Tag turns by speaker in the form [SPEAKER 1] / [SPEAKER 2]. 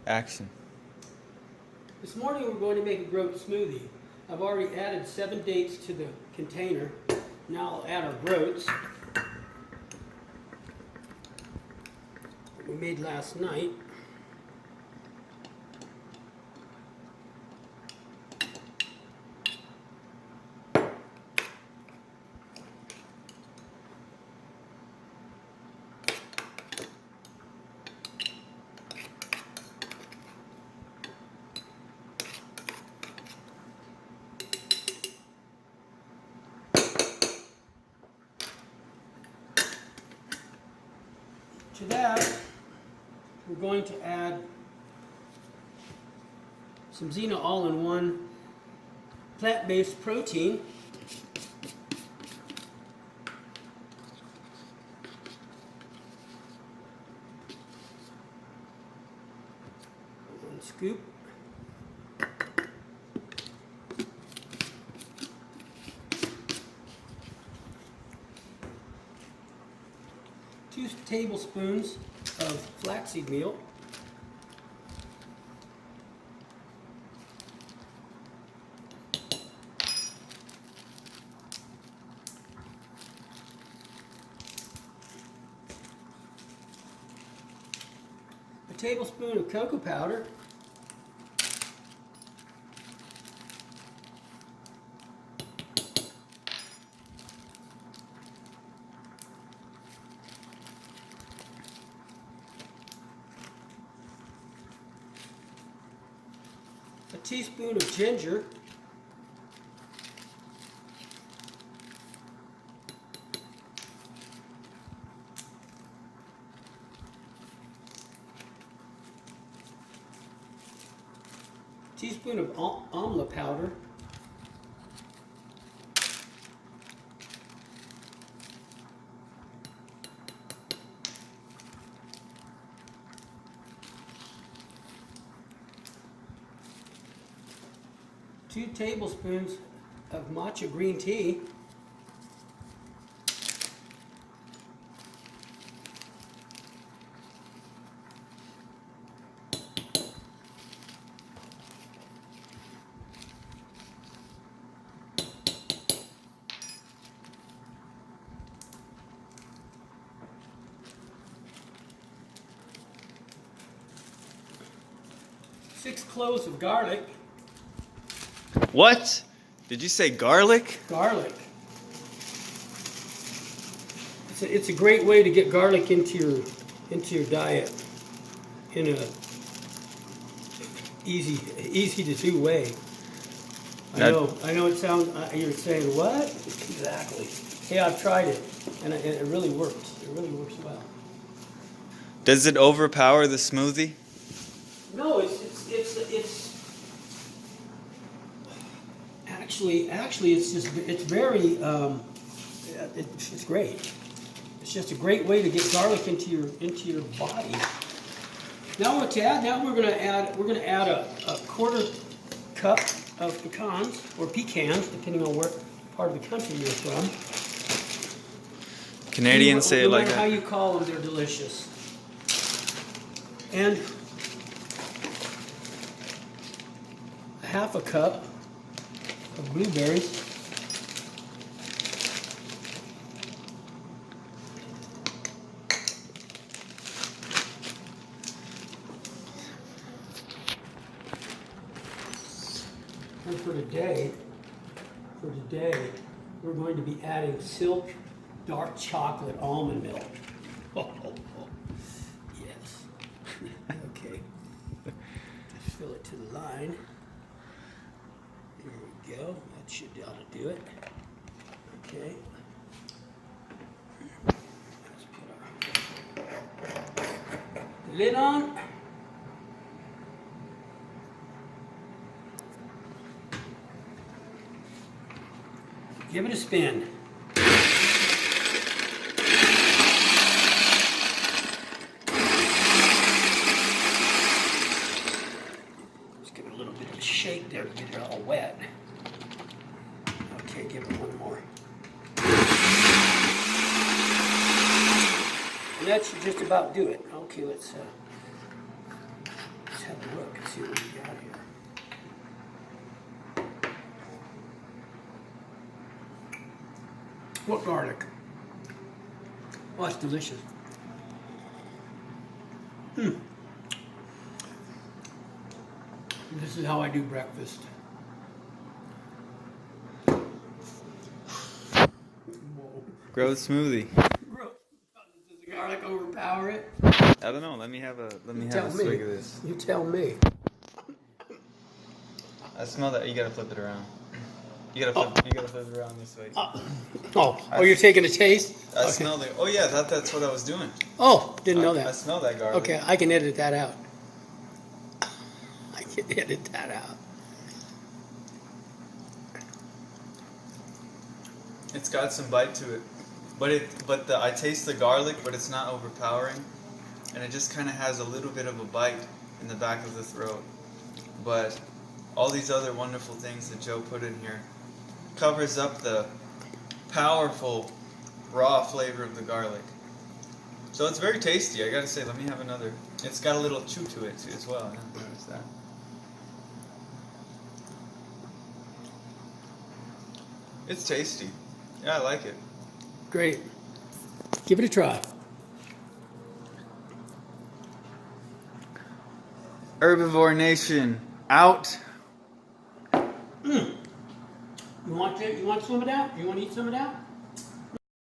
[SPEAKER 1] Action.
[SPEAKER 2] This morning we're going to make a groat smoothie. I've already added 7 dates to the container. Now I'll add our groats that we made last night. To that, we're going to add some Xena all-in-one plant-based protein. One scoop. Two tablespoons of flaxseed meal. A tablespoon of cocoa powder. A teaspoon of ginger. A teaspoon of amla powder. Two tablespoons of matcha green tea. Six cloves of garlic.
[SPEAKER 1] What? Did you say garlic?
[SPEAKER 2] Garlic. It's a great way to get garlic into your diet in a easy to do way. I know it sounds, you're saying what? Exactly. Hey, I've tried it and it really works. It really works well.
[SPEAKER 1] Does it overpower the smoothie?
[SPEAKER 2] No, it's actually it's very it's great. It's just a great way to get garlic into your body. Now what to add? Now we're going to add a quarter cup of pecans, depending on where part of the country you're from.
[SPEAKER 1] Canadians say it like
[SPEAKER 2] that. No matter
[SPEAKER 1] that.
[SPEAKER 2] how you call them, they're delicious. And half a cup of blueberries. And for today, we're going to be adding silk dark chocolate almond milk. Oh, yes. Okay. Just fill it to the line. There we go. That should ought to do it. Okay. Let's put our lid on. Give it a spin. Just give it a little bit of a shake there to get it all wet. Okay, give it one more. And that should just about do it. Okay, let's have see what we got here. What garlic? Oh, it's delicious. This is how I do breakfast. Whoa.
[SPEAKER 1] Groat Smoothie.
[SPEAKER 2] Gross. Does the garlic overpower it?
[SPEAKER 1] I don't know. Let me have a
[SPEAKER 2] Tell me.
[SPEAKER 1] swig of this.
[SPEAKER 2] You tell me.
[SPEAKER 1] I smell that. You gotta flip it around. You gotta flip it around this way.
[SPEAKER 2] You're taking a taste?
[SPEAKER 1] I smell it. Oh yeah, that's what I was doing.
[SPEAKER 2] Oh, didn't know that.
[SPEAKER 1] I smell that garlic.
[SPEAKER 2] Okay, I can edit that out. I can edit that out.
[SPEAKER 1] It's got some bite to it, I taste the garlic, but it's not overpowering, and it just kind of has a little bit of a bite in the back of the throat. But all these other wonderful things that Joe put in here covers up the powerful raw flavor of the garlic. So it's very tasty. I gotta say, let me have another. It's got a little chew to it too, as well. I didn't notice that. It's tasty. Yeah, I like it.
[SPEAKER 2] Great. Give it a try.
[SPEAKER 1] Herbivore Nation, out.
[SPEAKER 2] You want some of that? You want to eat some of that?